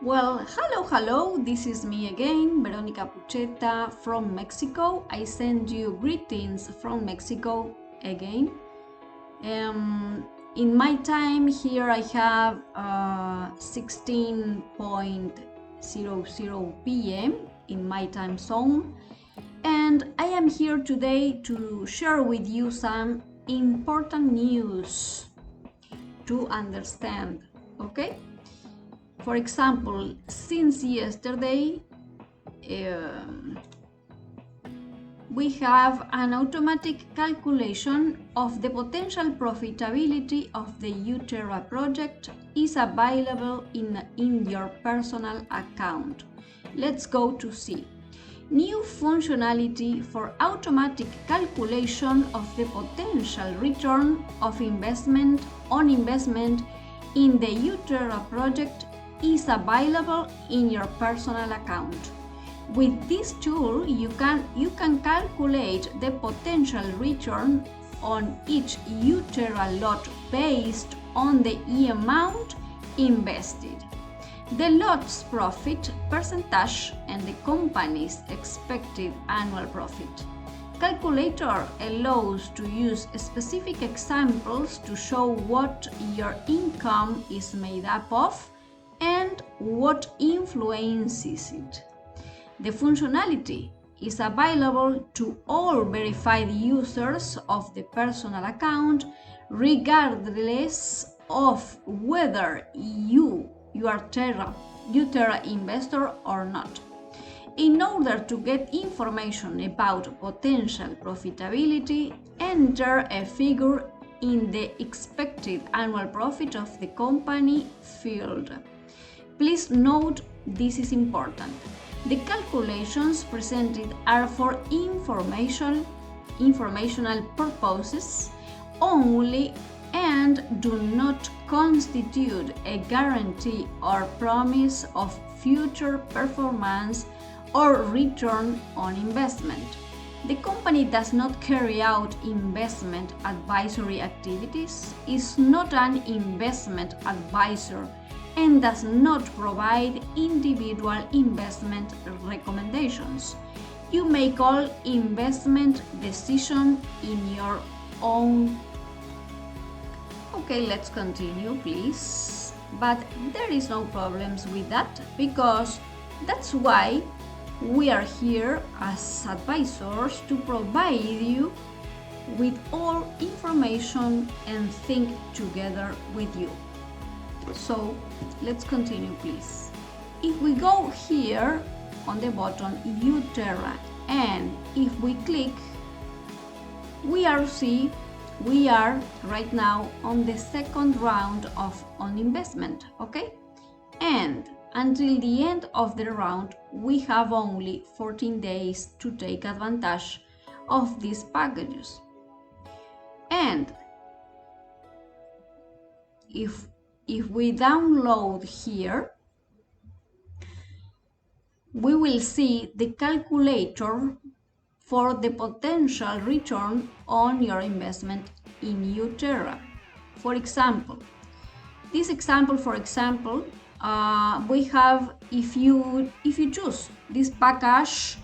Well, hello, this is me again, Veronica Pucheta from Mexico. I send you greetings from Mexico again. In my time here, I have 16:00 p.m. in my time zone, and I am here today to share with you some important news to understand, okay? For example, since yesterday, we have an automatic calculation of the potential profitability of the uTerra project is available in your personal account. Let's go to see. New functionality for automatic calculation of the potential return of investment on investment in the uTerra project is available in your personal account. With this tool, you can calculate the potential return on each uTerra lot based on the amount invested, the lot's profit percentage, and the company's expected annual profit. Calculator allows to use specific examples to show what your income is made up of and what influences it. The functionality is available to all verified users of the personal account, regardless of whether you are uTerra investor or not. In order to get information about potential profitability, enter a figure in the expected annual profit of the company field. Please note this is important. The calculations presented are for informational purposes only and do not constitute a guarantee or promise of future performance or return on investment. The company does not carry out investment advisory activities, is not an investment advisor, and does not provide individual investment recommendations. You make all investment decisions in your own. Okay, let's continue, please. But there is no problems with that because that's why we are here as advisors to provide you with all information and think together with you. So let's continue, please. If we go here on the button uTerra and if we click, we are right now on the second round on investment, okay? And until the end of the round, we have only 14 days to take advantage of these packages. And if we download here, we will see the calculator for the potential return on your investment in uTerra. For example, we have, if you choose this package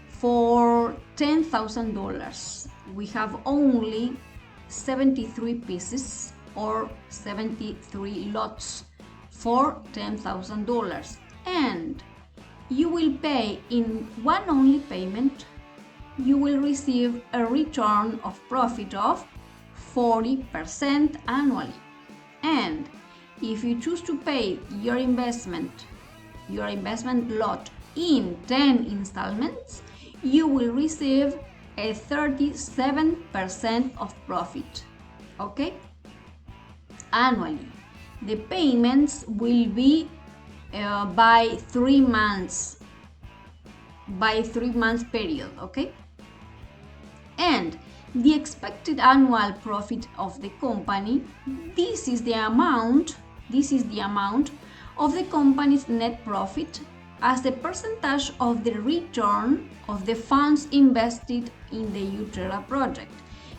for $10,000, we have only 73 pieces or 73 lots for $10,000, and you will pay in one only payment. You will receive a return of profit of 40% annually. And if you choose to pay your investment lot in 10 installments, you will receive a 37% of profit, okay? Annually. The payments will be by 3 months period, okay? And the expected annual profit of the company, this is the amount of the company's net profit as the percentage of the return of the funds invested in the uTerra project.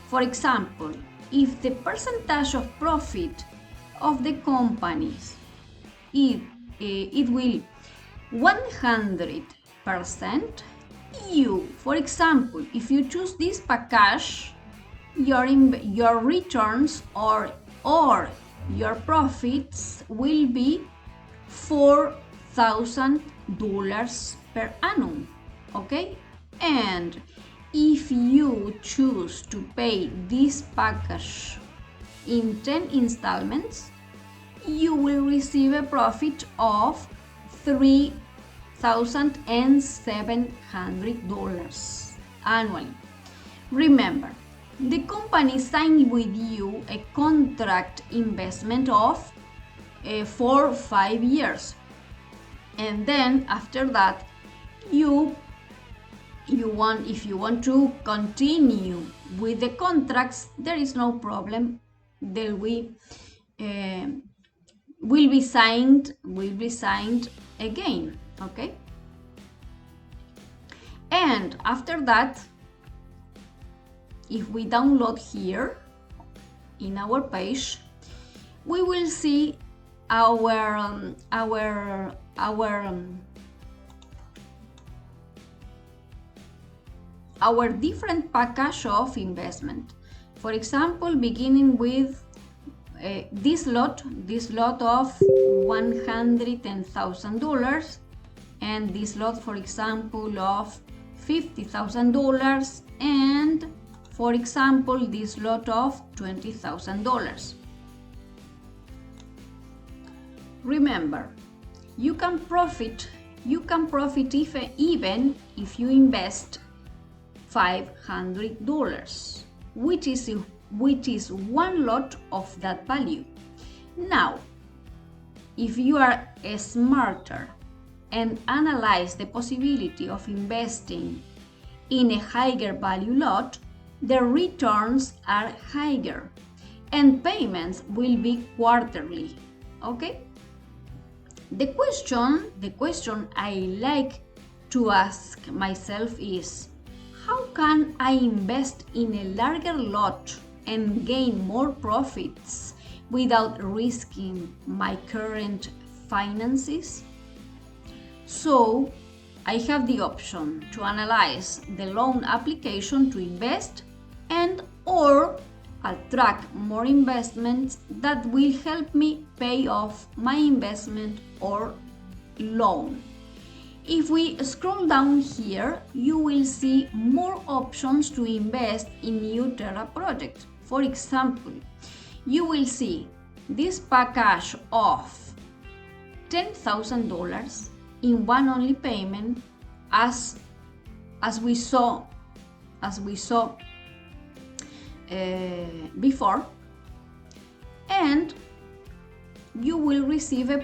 For example, if the percentage of profit of the companies is it will 100%. For example, if you choose this package, your returns or your profits will be $4,000 per annum, okay? And if you choose to pay this package in 10 installments, you will receive a profit of $3,700 annually. Remember, the company signed with you a contract investment of for 5 years, and then after that, if you want to continue with the contracts, there is no problem. They will be signed again, okay? And after that, if we download here in our page, we will see our different package of investment. For example, beginning with this lot of $110,000, and this lot, for example, of $50,000, and for example, this lot of $20,000. Remember, you can profit even if you invest $500, which is one lot of that value. Now, if you are smarter and analyze the possibility of investing in a higher value lot, the returns are higher and payments will be quarterly, okay? The question I like to ask myself is, how can I invest in a larger lot and gain more profits without risking my current finances? So I have the option to analyze the loan application to invest and or attract more investments that will help me pay off my investment or loan. If we scroll down here, you will see more options to invest in uTerra project. For example, you will see this package of $10,000 in one only payment, as we saw before, and you will receive a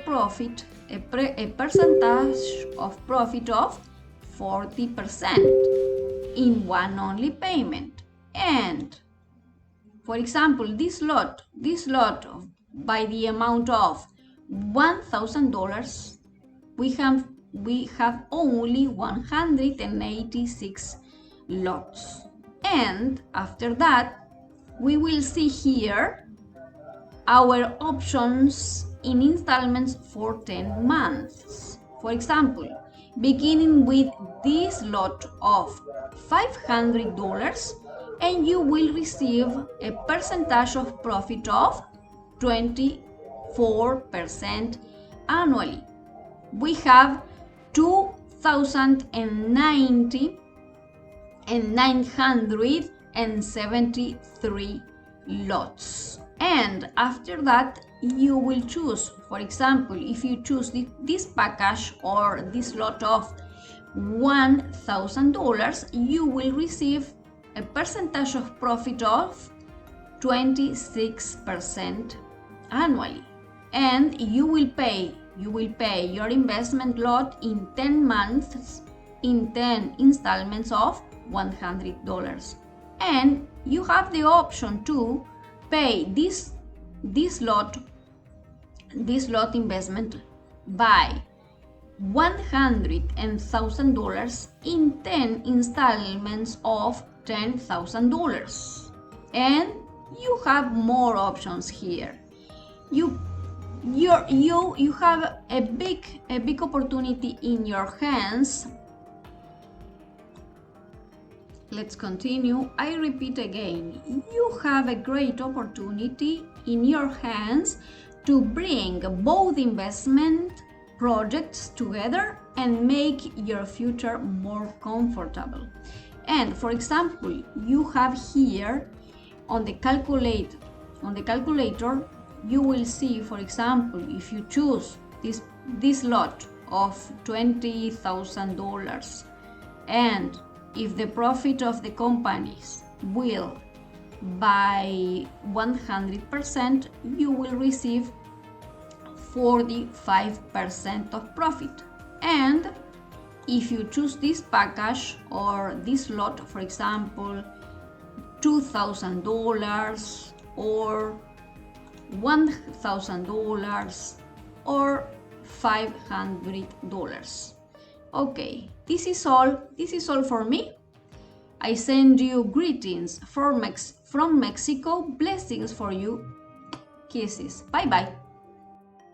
percentage of profit of 40% in one only payment. And for example, this lot by the amount of $1,000, we have only 186 lots. And after that, we will see here our options in installments for 10 months. For example, beginning with this lot of $500, and you will receive a percentage of profit of 24% annually. We have 2,973 lots. And after that, you will choose, for example, if you choose this package or this lot of $1,000, you will receive a percentage of profit of 26% annually. And you will pay your investment lot in 10 months, in 10 installments of $100. And you have the option to pay this lot investment by $100,000 in 10 installments of $10,000. And you have more options here. You you have a big opportunity in your hands. Let's continue. I repeat again, you have a great opportunity in your hands to bring both investment projects together and make your future more comfortable. And for example, you have here on the calculator, you will see, for example, if you choose this lot of $20,000, and if the profit of the companies will by 100%, you will receive 45% of profit. And if you choose this package or this lot, for example, $2,000 or $1,000 or $500. Okay, this is all for me. I send you greetings from Mexico. Blessings for you. Kisses. Bye bye.